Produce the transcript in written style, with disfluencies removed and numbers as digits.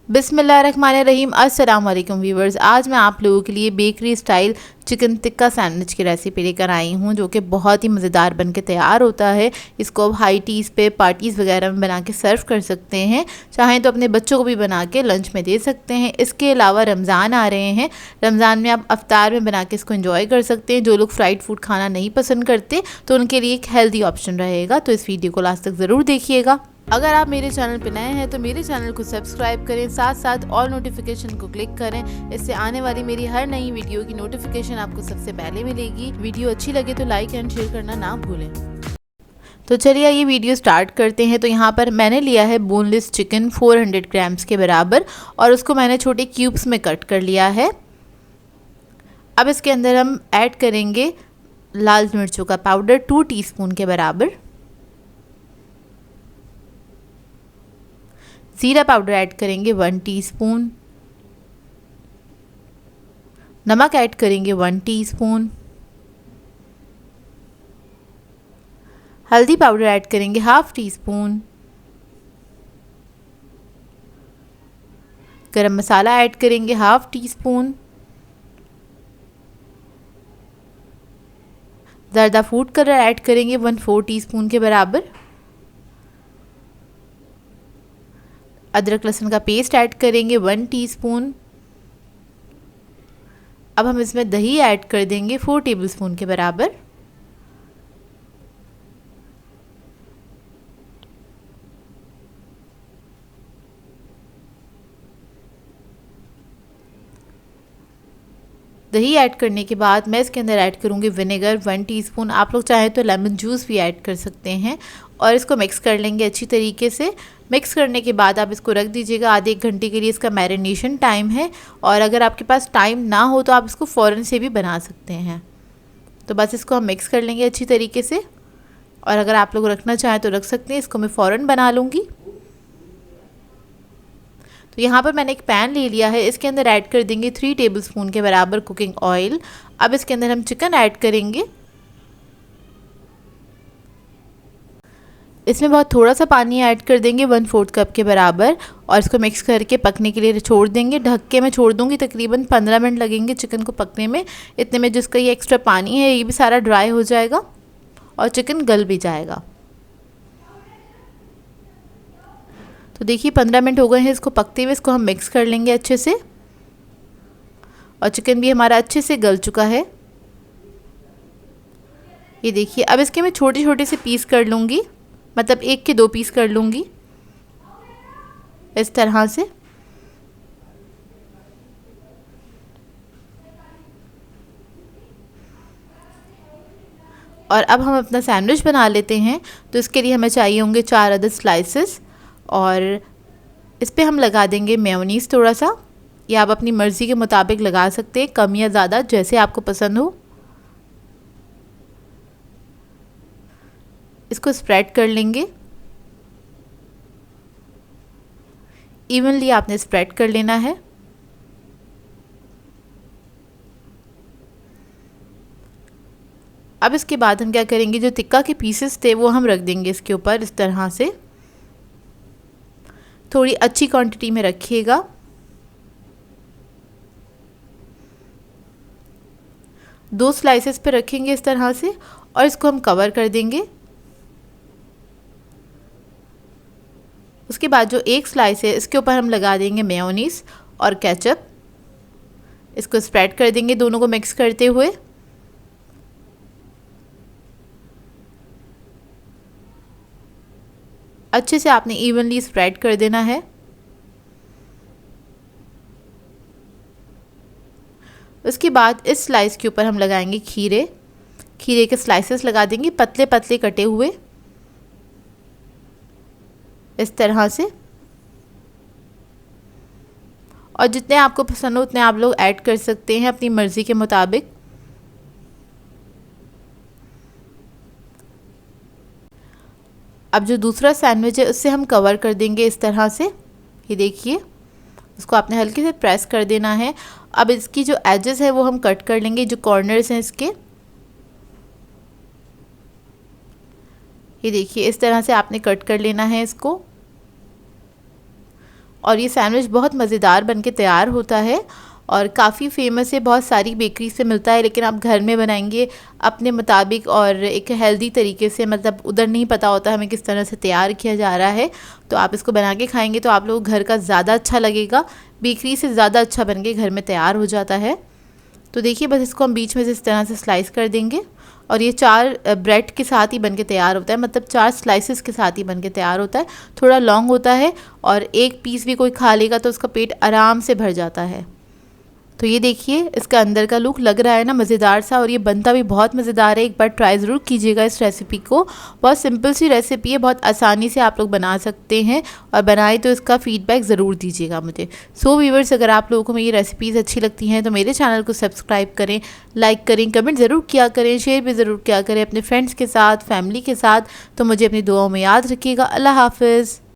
बिस्मिल्लाहिर्रहमानिर्रहीम। अस्सलाम वालेकुम व्यूवर्स। आज मैं आप लोगों के लिए bakery style chicken tikka sandwich की रेसिपी लेकर आई हूँ, जो कि बहुत ही मज़ेदार बन के तैयार होता है। इसको आप हाई टीज़ पे पार्टीज़ वगैरह में बना के सर्व कर सकते हैं। चाहें तो अपने बच्चों को भी बना के लंच में दे सकते हैं। इसके अलावा रमज़ान आ रहे हैं, रमज़ान में आप अफ्तार में बना के इसको एंजॉय कर सकते हैं। जो लोग फ्राइड फूड खाना नहीं पसंद करते तो उनके लिए एक हेल्दी ऑप्शन रहेगा। तो इस वीडियो को लास्ट तक ज़रूर देखिएगा। अगर आप मेरे चैनल पर नए हैं तो मेरे चैनल को सब्सक्राइब करें, साथ साथ ऑल नोटिफिकेशन को क्लिक करें। इससे आने वाली मेरी हर नई वीडियो की नोटिफिकेशन आपको सबसे पहले मिलेगी। वीडियो अच्छी लगे तो लाइक एंड शेयर करना ना भूलें। तो चलिए ये वीडियो स्टार्ट करते हैं। तो यहाँ पर मैंने लिया है बोनलेस चिकन 400 ग्राम्स के बराबर, और उसको मैंने छोटे क्यूब्स में कट कर लिया है। अब इसके अंदर हम ऐड करेंगे लाल मिर्चों का पाउडर 2 टीस्पून के बराबर, ज़ीरा पाउडर ऐड करेंगे 1 टीस्पून, नमक ऐड करेंगे 1 टीस्पून, हल्दी पाउडर ऐड करेंगे 1/2 टीस्पून, गरम मसाला ऐड करेंगे 1/2 टीस्पून, ज़र्दा फूड कलर ऐड करेंगे 1/4 टीस्पून के बराबर, अदरक लहसुन का पेस्ट ऐड करेंगे 1 टीस्पून। अब हम इसमें दही ऐड कर देंगे 4 टेबलस्पून के बराबर। दही ऐड करने के बाद मैं इसके अंदर ऐड करूँगी विनेगर 1 टीस्पून। आप लोग चाहें तो लेमन जूस भी ऐड कर सकते हैं, और इसको मिक्स कर लेंगे अच्छी तरीके से। मिक्स करने के बाद आप इसको रख दीजिएगा। आधे 1 घंटे के लिए इसका मैरिनेशन टाइम है, और अगर आपके पास टाइम ना हो तो आप इसको फ़ौरन से भी बना सकते हैं। तो बस इसको हम मिक्स कर लेंगे अच्छी तरीके से, और अगर आप लोग रखना चाहें तो रख सकते हैं। इसको मैं फ़ौरन बना लूँगी। तो यहाँ पर मैंने एक पैन ले लिया है, इसके अंदर ऐड कर देंगे 3 टेबलस्पून के बराबर कुकिंग ऑयल। अब इसके अंदर हम चिकन ऐड करेंगे। इसमें बहुत थोड़ा सा पानी ऐड कर देंगे 1/4 कप के बराबर, और इसको मिक्स करके पकने के लिए छोड़ देंगे। ढक के मैं छोड़ दूँगी, तकरीबन 15 मिनट लगेंगे चिकन को पकने में। इतने में जिसका ये एक्स्ट्रा पानी है ये भी सारा ड्राई हो जाएगा और चिकन गल भी जाएगा। तो देखिए 15 मिनट हो गए हैं इसको पकते हुए। इसको हम मिक्स कर लेंगे अच्छे से, और चिकन भी हमारा अच्छे से गल चुका है। ये देखिए अब इसके मैं छोटे छोटे से पीस कर लूँगी, मतलब 1 के 2 पीस कर लूँगी इस तरह से। और अब हम अपना सैंडविच बना लेते हैं। तो इसके लिए हमें चाहिए होंगे 4 अदद स्लाइसेस, और इस पर हम लगा देंगे मेयोनीज़ थोड़ा सा, या आप अपनी मर्ज़ी के मुताबिक लगा सकते हैं, कम या ज़्यादा जैसे आपको पसंद हो। इसको स्प्रेड कर लेंगे, इवनली आपने स्प्रेड कर लेना है। अब इसके बाद हम क्या करेंगे, जो टिक्का के पीसेस थे वो हम रख देंगे इसके ऊपर इस तरह से। थोड़ी अच्छी क्वांटिटी में रखिएगा। दो स्लाइसेस पे रखेंगे इस तरह से, और इसको हम कवर कर देंगे। उसके बाद जो एक स्लाइस है इसके ऊपर हम लगा देंगे मेयोनीज़ और केचप। इसको स्प्रेड कर देंगे दोनों को मिक्स करते हुए। अच्छे से आपने इवनली स्प्रेड कर देना है। उसके बाद इस स्लाइस के ऊपर हम लगाएंगे खीरे। खीरे के स्लाइसेस लगा देंगे पतले पतले कटे हुए इस तरह से, और जितने आपको पसंद हो उतने आप लोग ऐड कर सकते हैं अपनी मर्ज़ी के मुताबिक। अब जो दूसरा सैंडविच है उससे हम कवर कर देंगे इस तरह से। ये देखिए उसको आपने हल्के से प्रेस कर देना है। अब इसकी जो एजेस है वो हम कट कर लेंगे, जो कॉर्नर्स हैं इसके। ये देखिए इस तरह से आपने कट कर लेना है इसको, और ये सैंडविच बहुत मज़ेदार बन के तैयार होता है और काफ़ी फेमस है, बहुत सारी बेकरी से मिलता है, लेकिन आप घर में बनाएंगे अपने मुताबिक और एक हेल्दी तरीके से, मतलब उधर नहीं पता होता हमें किस तरह से तैयार किया जा रहा है, तो आप इसको बना के खाएंगे तो आप लोगों को घर का ज़्यादा अच्छा लगेगा, बेकरी से ज़्यादा अच्छा बन के घर में तैयार हो जाता है। तो देखिए बस इसको हम बीच में से इस तरह से स्लाइस कर देंगे और ये 4 ब्रेड के साथ ही बन के तैयार होता है, मतलब 4 स्लाइसेस के साथ ही बन के तैयार होता है। थोड़ा लॉन्ग होता है और एक पीस भी कोई खा लेगा तो उसका पेट आराम से भर जाता है। तो ये देखिए इसका अंदर का लुक लग रहा है ना मज़ेदार सा, और ये बनता भी बहुत मज़ेदार है। एक बार ट्राई ज़रूर कीजिएगा इस रेसिपी को, बहुत सिंपल सी रेसिपी है, बहुत आसानी से आप लोग बना सकते हैं, और बनाए तो इसका फीडबैक ज़रूर दीजिएगा मुझे। सो व्यूअर्स, अगर आप लोगों को मेरी रेसिपीज़ अच्छी लगती हैं तो मेरे चैनल को सब्सक्राइब करें, लाइक करें, कमेंट ज़रूर किया करें, शेयर भी ज़रूर किया करें अपने फ्रेंड्स के साथ, फैमिली के साथ। तो मुझे अपनी दुआओं में याद रखिएगा। अल्लाह हाफ़िज़।